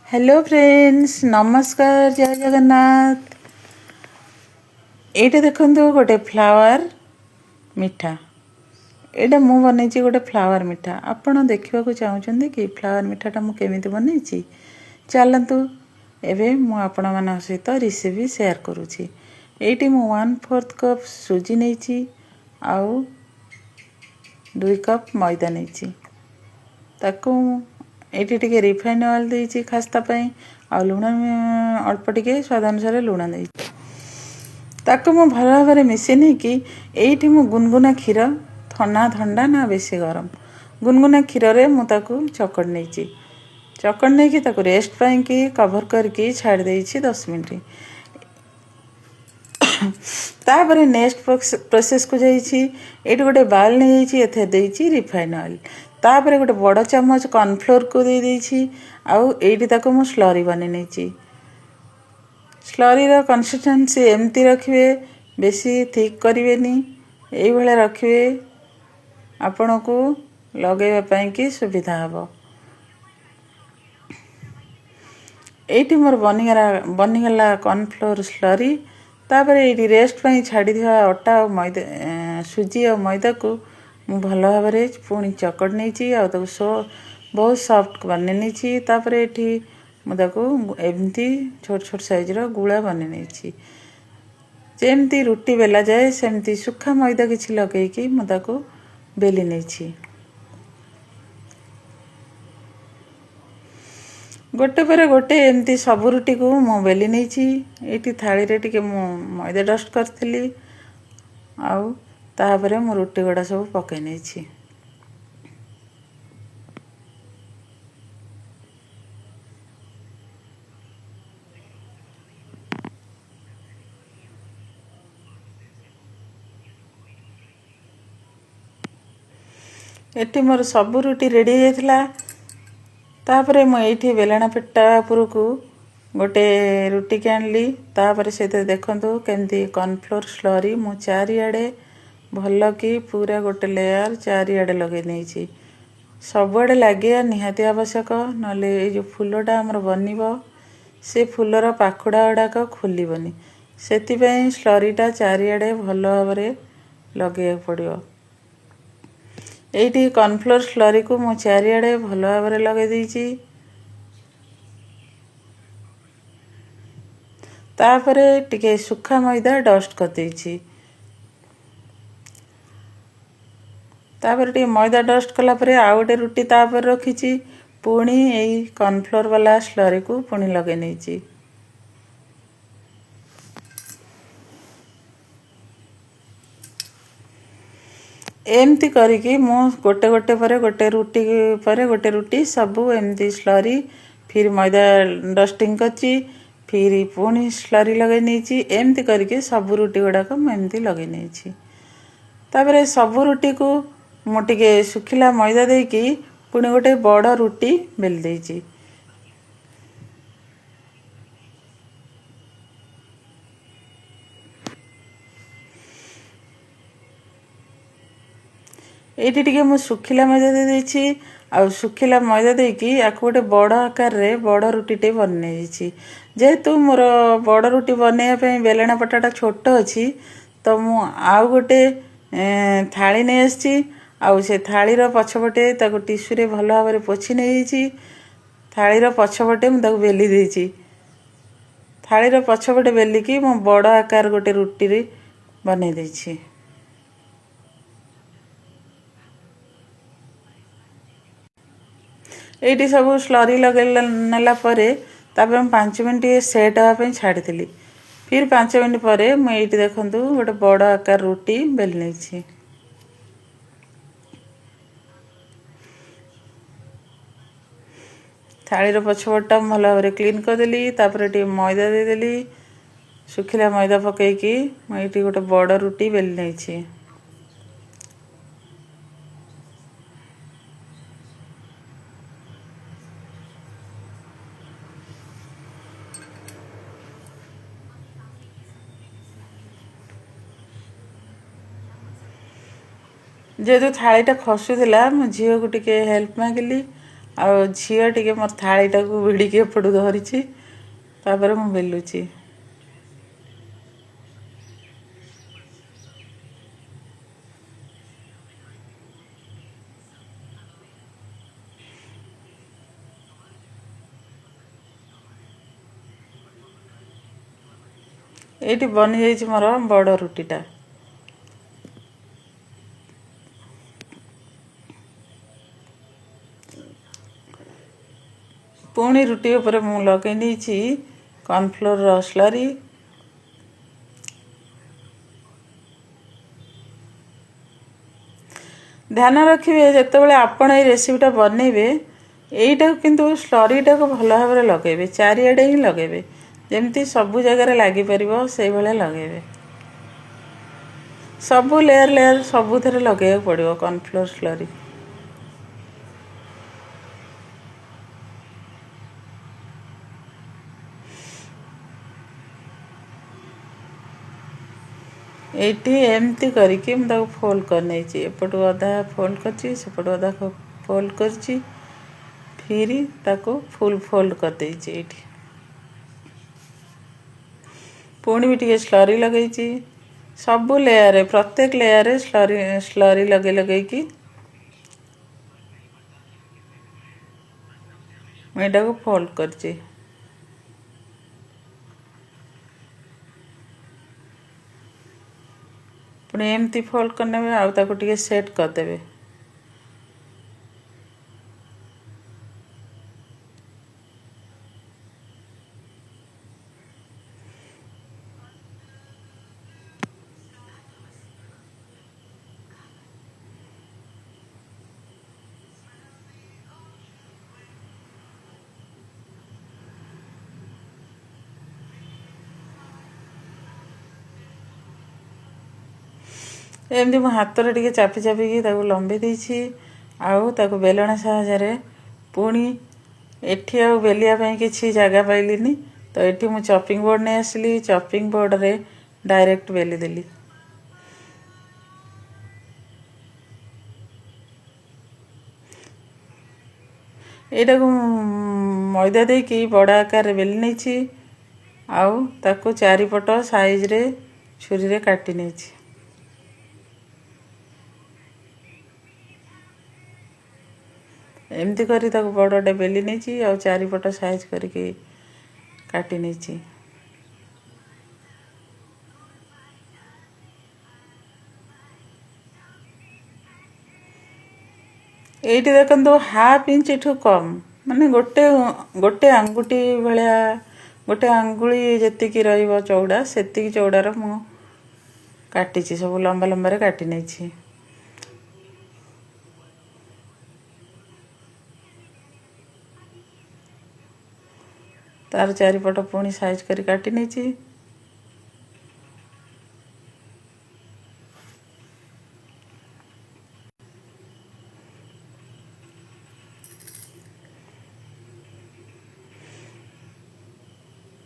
Hello friends नमस्कार जय जगन्नाथ। ये देखो गोटे फ्लावर मिठा एटा मु बनई गोटे फ्लावर मिठा। आपण देखा चाहते कि फ्लावर मिठाटा मुझे केमी बनई चलतु एवं मुझे सहित रेसिपी शेयर करुँची। ये मु 1/4 कप सुजी नहीं आउ 2 कप मैदा नहीं ताकू ये रिफाइन ऑयल देती खास्तापाई आ लुण अल्प टिके स्वाद अनुसार लुण दे ताकू मु भल भाव मिसे नहीं कि ये मु गुनगुना क्षीर थना ठंडा ना बेसी गरम गुनगुना क्षीर रे मु ताकू चकड़ नहीं चकड़ नहीं ताकू रेस्ट पाई कि कवर करके छाड़ देछि 10 मिनट। तापर नेक्स्ट प्रोसेस को जाइछि ये गोटे बाउल नहीं जाइछि एथे देछि रिफाइन ऑयल तापर गोटे बड़ चम्मच कॉर्नफ्लोर को दे देछि आउ एठी ताको मु स्लरी बने नहीं स्लरी रो कंसिस्टेंसी एमती रखिए बेसी थिक करिवेनी एई भले रखिए आपण को लगेवा पई कि सुविधा हबो। एठी मोर बनिगला कॉर्नफ्लोर स्लरी तापर ये रेस्ट पाई छाड़ी दिया अटा और मैदा सुजी और मैदा को मु भल भाव पुणी चकड़ नहीं बहुत सॉफ्ट बने नहीं तापर ये एमती छोट छोट साइज रो गुला बने नहीं जमती रुटी बेला जाए सेमती सुखा मैदा किछि लगेकी मुझे बेली नहीं गोटे पर गोटे एमती सब रुटी को मु बेली नहीं थाली रे टिके मु मैदा डस्ट करथिली आउ तापर मु रुटी गुड़ा सब पकई नहीं एटी मोर सब रुटी रेडी जाइथिला तापर मुझे बेलना पेटा उपर को गोटे रुटी के आनली तापर से देखंतु केमती कॉर्नफ्लोर स्लरी मु चारिआडे भल कि पूरा गोटे लेयर चारिआडे लगे नहीं सबुआडे लगे निहाती आवश्यक नले जो फूलटा आमर बनिबो से फूलर पाखुड़ा गुड़ाक खोलबनी से स्लरीटा चारिआडे भल भाव लगे पड़ो। ये कॉर्नफ्लोर स्लरी को मु चारिआडे भल भाव लगे देछि तापर टिके सुखा मैदा डस्ट कर देछि तापर टिके मैदा डस्ट कला परे आ गोटे रुटी तापर रखिछि पुणी यही कॉर्नफ्लोर वाला स्लरी को पुणी लगे नहीं एमती करिकी मु गोटे गोटे पर गोटे रुटी सबू एमती स्लरी फिर मैदा डस्टिंग करची फिर पुणी स्लरी लगे नहीं एमती करके सब रुटी गुड़ाक मुझे लगे नहीं तापर सब रुटी को मुझे सुखिला मैदा देकी पुणी गोटे बड़ रुटी बेल देछि ये टिके मु सुखिला मैदा दे देछि आ सुखिला मैदा देकी आको गोटे बड़ आकार रे बड़ रुटीटे बने जेहेतु मोर बड़ रुटी बनैया बेलना पटाटा छोट अच्छी तो मु आउ गोटे थाली नहीं आसी आउ से थालीर पछपटे ताको टिश्यू रे भल भाव पोछि नहीं थालीर पछपटे मुझे बेली देछि थालीर पछपटे बेलिकी मु बड़ आकार गोटे रुटी रे बने देछि। ये सब स्लरी लगे नेला परे तापर 5 मिनट सेट हाँपाई छाड़ी फिर 5 मिनट पर मुझे देखूँ गोटे बड़ आकार रुटी बेल नहीं थालीर पछपटा भल भाव क्लीन करदेली तापर मैदा देदेली सुखिला मैदा पकईकी मुझे गोटे बड़ रुटी बेल नहीं जेहेतु थालीटा खसुला मो झील को टिके हेल्प मागिली ଆଉ ଝିଅ ଟିକେ ମୋର ଥାଳିଟାକୁ ଭିଡ଼ିକି ଏପଟୁ ଧରିଛି, ତାପରେ ମୁଁ ବେଲୁଛି। ଏଇଠି ବନିଯାଇଛି ମୋର ବଡ଼ ରୁଟିଟା। ପୁଣି ରୁଟି ଉପରେ ମୁଁ ଲଗେଇ ନେଇଛି କର୍ଣ୍ଣଫ୍ଲୋରର ସ୍ଲରି। ଧ୍ୟାନ ରଖିବେ ଯେତେବେଳେ ଆପଣ ଏଇ ରେସିପିଟା ବନେଇବେ, ଏଇଟାକୁ କିନ୍ତୁ ସ୍ଲରିଟାକୁ ଭଲ ଭାବରେ ଲଗେଇବେ, ଚାରିଆଡ଼େ ହିଁ ଲଗେଇବେ, ଯେମିତି ସବୁ ଜାଗାରେ ଲାଗିପାରିବ ସେଇଭଳିଆ ଲଗେଇବେ। ସବୁ ଲେୟାର ସବୁଥିରେ ଲଗେଇବାକୁ ପଡ଼ିବ କର୍ଣ୍ଣଫ୍ଲୋର ସ୍ଲରି। ଏଇଠି ଏମିତି କରିକି ମୁଁ ତାକୁ ଫୋଲ୍ଡ କରିନେଇଛି, ଏପଟୁ ଅଧା ଫୋଲ୍ଡ କରିଛି, ସେପଟୁ ଅଧା ଫୋଲ୍ଡ କରିଛି, ଫିରି ତାକୁ ଫୁଲ୍ ଫୋଲ୍ଡ କରିଦେଇଛି। ଏଇଠି ପୁଣି ବି ଟିକେ ସ୍ଲରି ଲଗେଇଛି, ସବୁ ଲେୟାରରେ ପ୍ରତ୍ୟେକ ଲେୟାରରେ ସ୍ଲରି ଲଗେଇକି ମୁଁ ଏଇଟାକୁ ଫୋଲ୍ଡ କରିଛି। ପୁଣି ଏମିତି ଫୋଲ୍ଡ କରିନେବେ, ଆଉ ତାକୁ ଟିକେ ସେଟ୍ କରିଦେବେ। ଏମିତି ମୁଁ ହାତରେ ଟିକେ ଚାପିକି ତାକୁ ଲମ୍ବେଇ ଦେଇଛି, ଆଉ ତାକୁ ବେଲଣା ସାହାଯ୍ୟରେ ପୁଣି ଏଠି ଆଉ ବେଲିବା ପାଇଁ କିଛି ଜାଗା ପାଇଲିନି, ତ ଏଠି ମୁଁ ଚପିଂ ବୋର୍ଡ଼ ନେଇ ଆସିଲି, ଚପିଂ ବୋର୍ଡ଼ରେ ଡାଇରେକ୍ଟ ବେଲି ଦେଲି। ଏଇଟାକୁ ମଇଦା ଦେଇକି ବଡ଼ ଆକାରରେ ବେଲି ନେଇଛି, ଆଉ ତାକୁ ଚାରିପଟ ସାଇଜରେ ଛୁରୀରେ କାଟି ନେଇଛି। ଏମିତି କରି ତାକୁ ବଡ଼ଟେ ବେଲି ନେଇଛି, ଆଉ ଚାରିପଟ ସାଇଜ୍ କରିକି କାଟି ନେଇଛି। ଏଇଠି ଦେଖନ୍ତୁ ହାଫ୍ ଇଞ୍ଚଠୁ କମ୍, ମାନେ ଗୋଟେ ଆଙ୍ଗୁଠି ଭଳିଆ, ଗୋଟେ ଆଙ୍ଗୁଳି ଯେତିକି ରହିବ ଚଉଡ଼ା, ସେତିକି ଚଉଡ଼ାର ମୁଁ କାଟିଛି, ସବୁ ଲମ୍ବା ଲମ୍ବାରେ କାଟି ନେଇଛି। ତାର ଚାରିପଟ ପୁଣି ସାଇଜ୍ କରି କାଟି ନେଇଛି।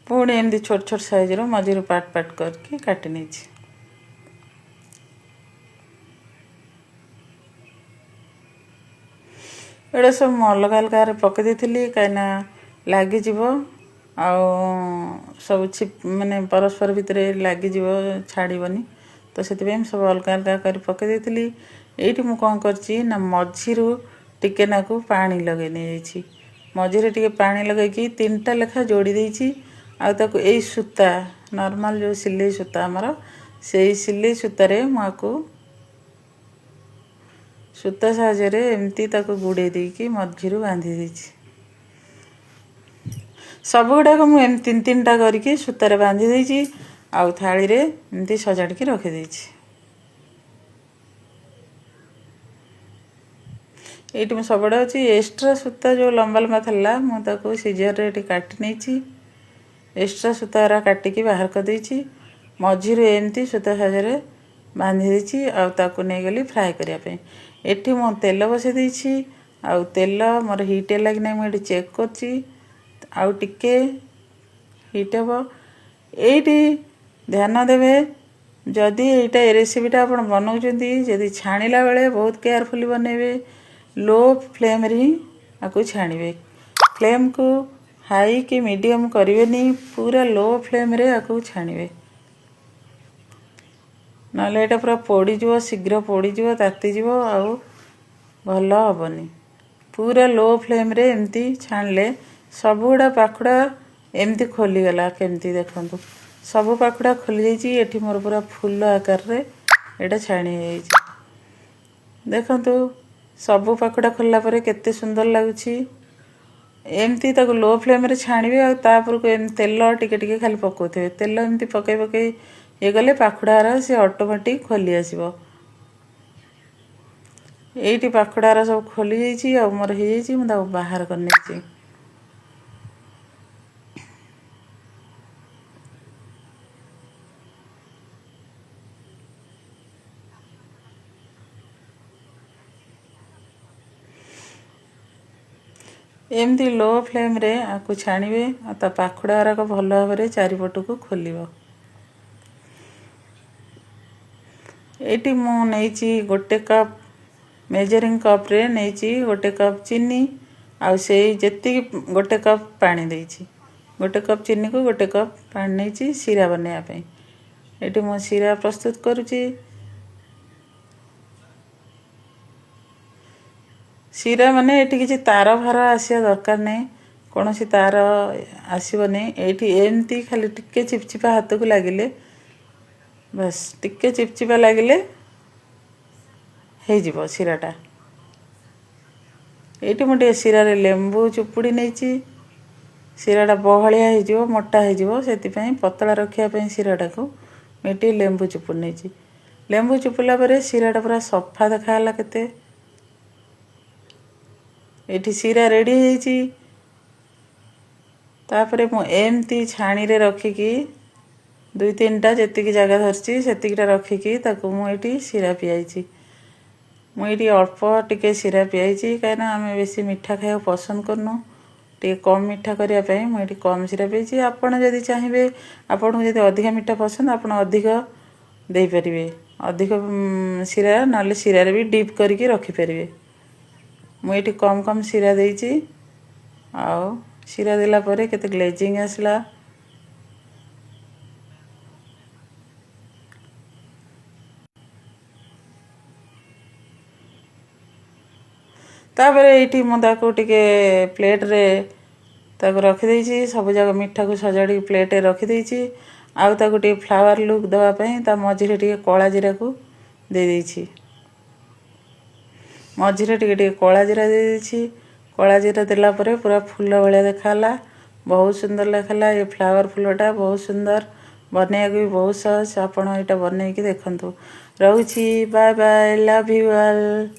ପୁଣି ଏମିତି ଛୋଟ ଛୋଟ ସାଇଜ୍ର ମଝିରୁ ପାର୍ଟ କରିକି କାଟି ନେଇଛି। ଏଇଟା ସବୁ ମୁଁ ଅଲଗା ଅଲଗାରେ ପକାଇ ଦେଇଥିଲି, କାହିଁକିନା ଲାଗିଯିବ, ଆଉ ସବୁ ମାନେ ପରସ୍ପର ଭିତରେ ଲାଗିଯିବ, ଛାଡ଼ିବନି, ତ ସେଥିପାଇଁ ମୁଁ ସବୁ ଅଲଗା ଅଲଗା କରି ପକାଇ ଦେଇଥିଲି। ଏଇଠି ମୁଁ କ'ଣ କରିଛି ନା ମଝିରୁ ଟିକେ ନାକୁ ପାଣି ଲଗାଇ ନେଇଯାଇଛି, ମଝିରେ ଟିକେ ପାଣି ଲଗାଇକି 3ଟା ଲେଖା ଯୋଡ଼ି ଦେଇଛି, ଆଉ ତାକୁ ଏଇ ସୂତା ନର୍ମାଲ ଯେଉଁ ସିଲେଇ ସୂତା ଆମର, ସେଇ ସିଲେଇ ସୂତାରେ ମୁଁ ଆକୁ ସୂତା ସାହାଯ୍ୟରେ ଏମିତି ତାକୁ ଗୁଡ଼େଇ ଦେଇକି ମଝିରୁ ବାନ୍ଧି ଦେଇଛି। ସବୁଗୁଡ଼ାକ ମୁଁ ଏମିତି 3ଟା କରିକି ସୂତାରେ ବାନ୍ଧି ଦେଇଛି, ଆଉ ଥାଳିରେ ଏମିତି ସଜାଡ଼ିକି ରଖିଦେଇଛି। ଏଇଠି ମୁଁ ସବୁଆଡ଼େ ଅଛି। ଏକ୍ସଟ୍ରା ସୂତା ଯେଉଁ ଲମ୍ବା ଲମ୍ବା ଥିଲା, ମୁଁ ତାକୁ ସିଜରରେ ଏଠି କାଟି ନେଇଛି, ଏକ୍ସଟ୍ରା ସୂତାରା କାଟିକି ବାହାର କରିଦେଇଛି, ମଝିରୁ ଏମିତି ସୂତା ସାହାଯ୍ୟରେ ବାନ୍ଧି ଦେଇଛି, ଆଉ ତାକୁ ନେଇଗଲି ଫ୍ରାଏ କରିବା ପାଇଁ। ଏଠି ମୁଁ ତେଲ ବସାଇ ଦେଇଛି, ଆଉ ତେଲ ମୋର ହିଟ୍ ହେଲା କି ନାହିଁ ମୁଁ ଏଠି ଚେକ୍ କରୁଛି, ଆଉ ଟିକେ ହିଟ୍ ହେବ। ଏଇଠି ଧ୍ୟାନ ଦେବେ, ଯଦି ଏଇଟା ଏ ରେସିପିଟା ଆପଣ ବନାଉଛନ୍ତି, ଯଦି ଛାଣିଲା ବେଳେ ବହୁତ କେୟାରଫୁଲି ବନେଇବେ, ଲୋ ଫ୍ଲେମ୍ରେ ହିଁ आपको छाणिबे। फ्लेम को हाई कि मीडियम करेनि, पूरा लो फ्लेम रे आपको छाणिबे, नले एटा पूरा पोड़ीज, शीघ्र पोड़ीज, तातीज आउ भल हेनी। पूरा लो फ्लेम रे एमती छाणिले सबुड़ा पाखुड़ा एमती खोलीगला। केमती देखंतु सबु पाखुड़ा खोली जाइए। एठी मोर पूरा फूल आकार रे एटा छाणी जाइए। देखंतु सबु पाखुड़ा खोलला परे केते सुंदर लागुछि। एमती ताको लो फ्लेम रे छाणिबे आ तापर को एम तेल टिके टिके खाली पकोथे। तेल एमती पकई पकई ये गले पाखुड़ारा से ऑटोमेटिक खोली आसीबो। एठी पाखुड़ारा सब खोली जाइए आ मोर हे जाइए। मु ताको बाहर कर नेछि। एमती लो फ्लेम रे आपको छाणिबे आ ता पाखुड़ारा को भल भाव चारिपट को खोलिबो। एटी मु नेछि गोटे कप मेजरिंग कप रे नेछि गोटे कप चीनी आ से जेति गोटे कप पानी देछि। गोटे कप चीनी को गोटे कप पानी नेछि सीरा बनेया पे। एटी मु सीरा प्रस्तुत करूछि। सीरा माने एटी किछि तार भार आसिया दरकार नहीं, कौन सी तार आसबनी। एटी एमती खाली टिके चिपचिपा हाथ को लगिले, बस टिके चिपचिपा लगिले हो सीराटा। एटी मुझे सीरा रे लेंबू चुपुड़ी नहीं, सीराटा बहलिया हो मोटा हो पतला रखापी सीराटा को मुझे लेंबू चुपुड़ नहीं। लेंबू चुपुला पर सीराटा पूरा सफा देखाला केते। एठी सीरा रेडी होइछि। तापरे मु एमती छाणी रे रखिकी 2-3टा जेतिकी जगह धरछि सेतिकीटा रखिकी ताकू मु एठी सीरा पियाइछि। मु एठी अल्प टिके सीरा पियाइछि काइना आमे बेसी मिठा खाइबा पसंद करनु। टिके कम मिठा करिया पई मु एठी कम सीरा पियाइछि। आपण जदि चाहिबे, आपण जदि अधिक मिठा पसंद आपण अधिक देई परिबे। अधिक सीरा नाले सीरा रे भी डीप करके रखि परिबे। मु एठी कम कम सीरा देइछि। आउ सीरा देला परे केते ग्लेजिंग आसला। तापरे एठी मु ताको टिके प्लेट रे ताको रखि देइछि। सब जगह मिठा को सजाड़ी प्लेट रे रखि देइछि। आउ ताको टिके फ्लावर लुक दवा पई ता मझिरे टिके कला जीरा को दे देइछि। मझिरे टिके टिके कला जीरा दे देइछि। कला जीरा देला परे पूरा फूल भलिया देखाला, बहुत सुंदर देखाला। ये फ्लावर फूलटा बहुत सुंदर, बनेया भी बहुत सहज। आपण एटा बनेकी देखंतु। रहूछि, bye bye, love you all.